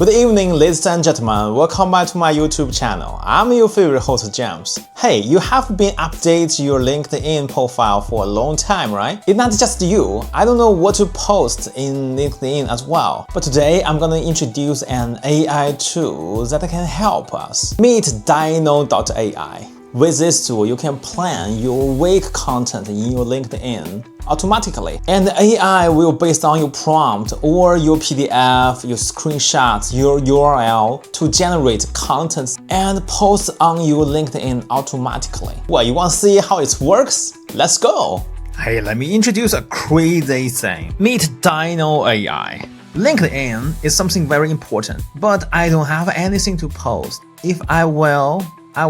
Good evening, ladies and gentlemen. Welcome back to my YouTube channel. I'm your favorite host, James. Hey, you have been updating your LinkedIn profile for a long time, right? It's not just you. I don't know what to post in LinkedIn as well. But today, I'm going to introduce an AI tool that can help us. Meet Dynal.ai. With this tool, you can plan your week content in your LinkedIn automatically. And the AI will, based on your prompt or your PDF, your screenshots, your URL, to generate content and post on your LinkedIn automatically. Well, you want to see how it works? Let's go! Hey, let me introduce a crazy thing. Meet Dynal.ai. LinkedIn is something very important, but I don't have anything to post. If I will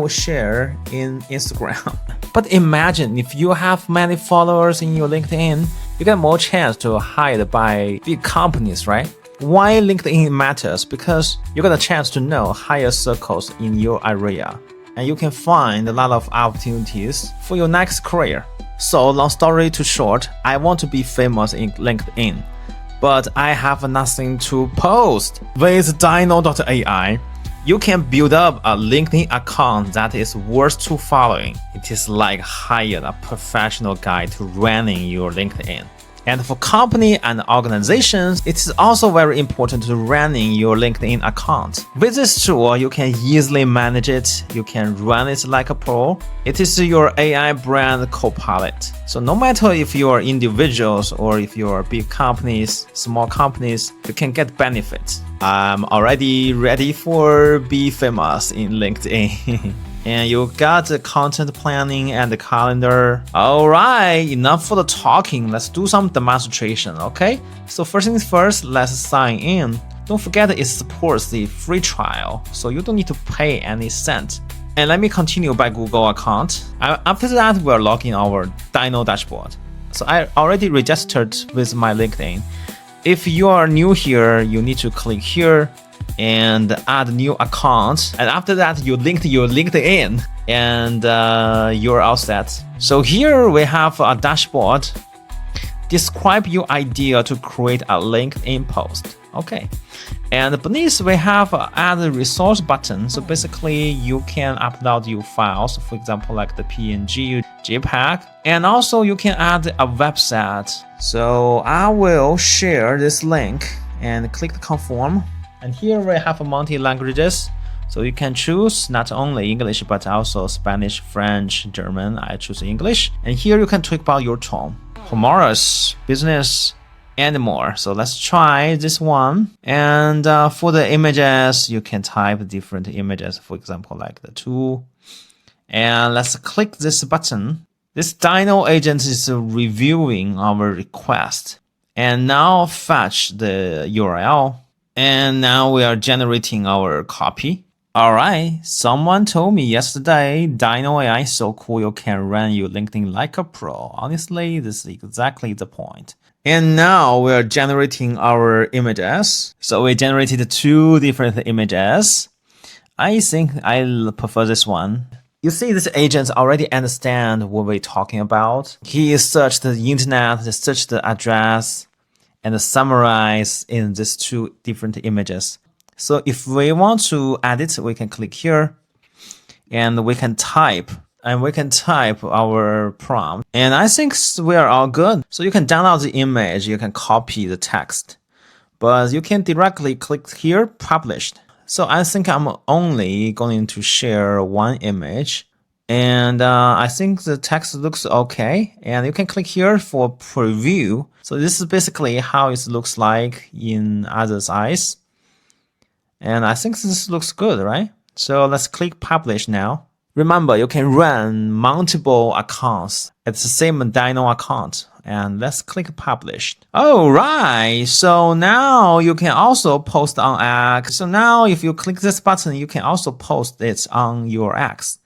share in Instagram. But imagine if you have many followers in your LinkedIn, you get more chance to hired by big companies, right? Why LinkedIn matters? Because you got a chance to know higher circles in your area, and you can find a lot of opportunities for your next career. So long story too short, I want to be famous in LinkedIn, but I have nothing to post. With Dynal.ai, you can build up a LinkedIn account that is worth to following. It is like hiring a professional guy to running your LinkedIn. And for company and organizations, it is also very important to running your LinkedIn account. With this tool, you can easily manage it. You can run it like a pro. It is your AI brand co-pilot. So no matter if you are individuals or if you are big companies, small companies, you can get benefits. I'm already ready for be famous in LinkedIn. And you got the content planning and the calendar. Alright, enough for the talking. Let's do some demonstration, okay? So first things first, let's sign in. Don't forget it supports the free trial, so you don't need to pay any cent. And let me continue by Google account. After that, we're logging our Dynal dashboard. So I already registered with my LinkedIn. If you are new here, you need to click here and add new account, and after that you link your LinkedIn and you're all set. So here we have a dashboard. Describe your idea to create a LinkedIn post. Okay, and beneath we have add resource button. So basically you can upload your files, for example like the PNG, JPEG, and also you can add a website. So I will share this link and click the confirm. And here we have multi languages, so you can choose not only English but also Spanish, French, German. I choose English. And here you can tweak about your tone, humorous, business, and more. So let's try this one. And for the images, you can type different images, for example like the two. And let's click this button. This Dynal agent is reviewing our request. And now fetch the URL. And now we are generating our copy. Alright, someone told me yesterday, Dynal.ai is so cool you can run your LinkedIn like a pro. Honestly, this is exactly the point. And now we are generating our images. So we generated two different images. I think I prefer this one. You see, this agent already understand what we're talking about. He searched the internet, searched the address, and summarize in these two different images. So if we want to edit, we can click here and we can type our prompt. And I think we are all good. So you can download the image, you can copy the text, but you can directly click here, published. So I think I'm only going to share one image. And I think the text looks okay. And you can click here for preview. So this is basically how it looks like in others' eyes. And I think this looks good, right? So let's click publish now. Remember, you can run multiple accounts at the same Dynal account. And let's click publish. Alright, so now you can also post on X. So now if you click this button, you can also post it on your X.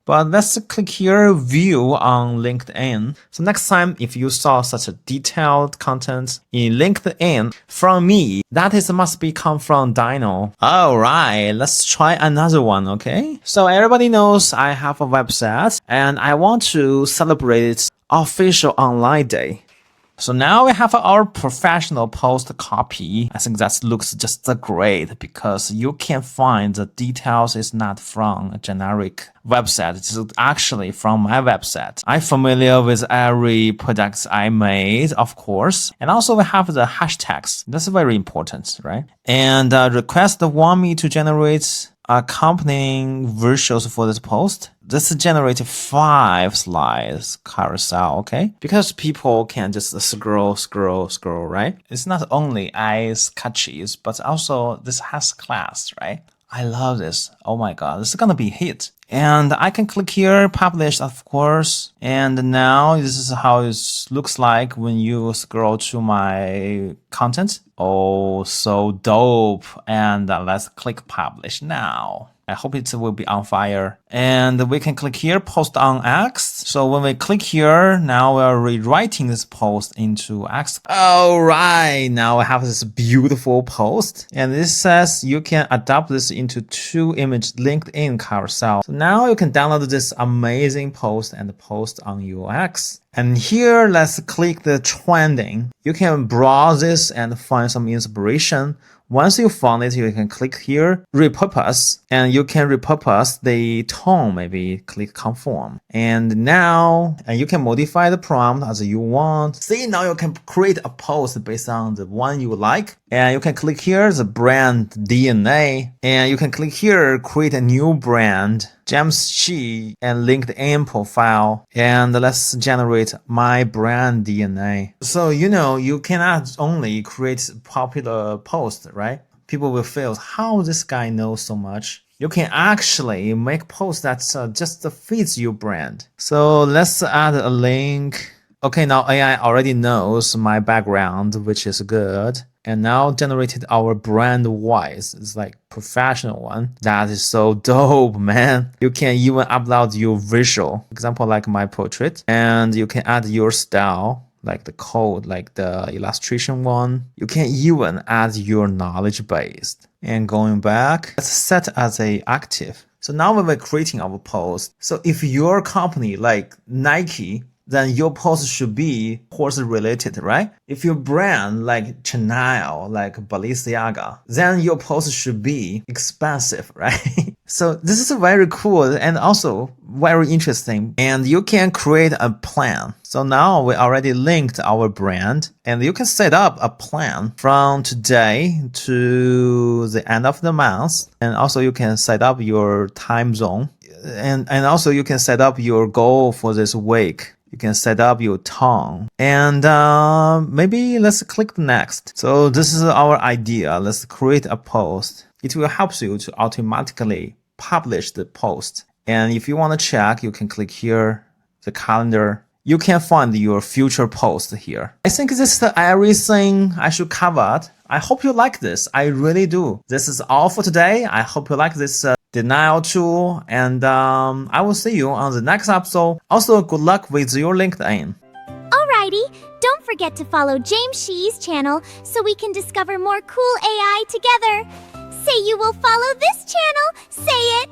But let's click here, view on LinkedIn. So next time, if you saw such a detailed content in LinkedIn from me, that is must be come from Dynal. Alright, let's try another one, okay? So everybody knows I have a website and I want to celebrate its official online day. So now we have our professional post copy. I think that looks just great because you can find the details is not from a generic website. It's actually from my website. I'm familiar with every product I made, of course. And also we have the hashtags. That's very important, right? And request want me to generate accompanying visuals for this post. This generated 5 slides carousel, okay? Because people can just scroll, right? It's not only eyes catches, but also this has class, right? I love this. Oh my God, this is gonna be a hit. And I can click here, publish, of course. And now this is how it looks like when you scroll to my content. Oh, so dope. And let's click publish now. I hope it will be on fire. And we can click here, post on X. So when we click here, now we're rewriting this post into X. All right, now we have this beautiful post. And this says you can adapt this into 2-image LinkedIn carousel. So now you can download this amazing post and post on your X. And here, let's click the trending. You can browse this and find some inspiration. Once you found it, you can click here, repurpose, and you can repurpose the tone, maybe click conform. And now, you can modify the prompt as you want. See, now you can create a post based on the one you like. And you can click here, the brand DNA, and you can click here, create a new brand, James Shi, and LinkedIn profile. And let's generate my brand DNA. So, you cannot only create popular posts, right? People will feel, how this guy knows so much? You can actually make posts that just fits your brand. So let's add a link. Okay, now AI already knows my background, which is good. And now generated our brand voice. It's like professional one. That is so dope, man. You can even upload your visual, example like my portrait, and you can add your style, like the code, like the illustration one. You can even add your knowledge base. And going back, let's set as a active. So now when we're creating our post, so if your company like Nike, then your post should be horse related, right? If your brand like Chanel, like Balenciaga, then your post should be expensive, right? So this is very cool and also very interesting. And you can create a plan. So now we already linked our brand and you can set up a plan from today to the end of the month. And also you can set up your time zone and also you can set up your goal for this week. You can set up your tone and maybe let's click the next. So this is our idea. Let's create a post. It will help you to automatically publish the post. And if you want to check, you can click here, the calendar. You can find your future post here. I think this is everything I should cover. I hope you like this. I really do. This is all for today. I hope you like this Dynal tool, and I will see you on the next episode. Also, good luck with your LinkedIn. Alrighty, don't forget to follow James Shi's channel so we can discover more cool AI together. Say you will follow this channel. Say it.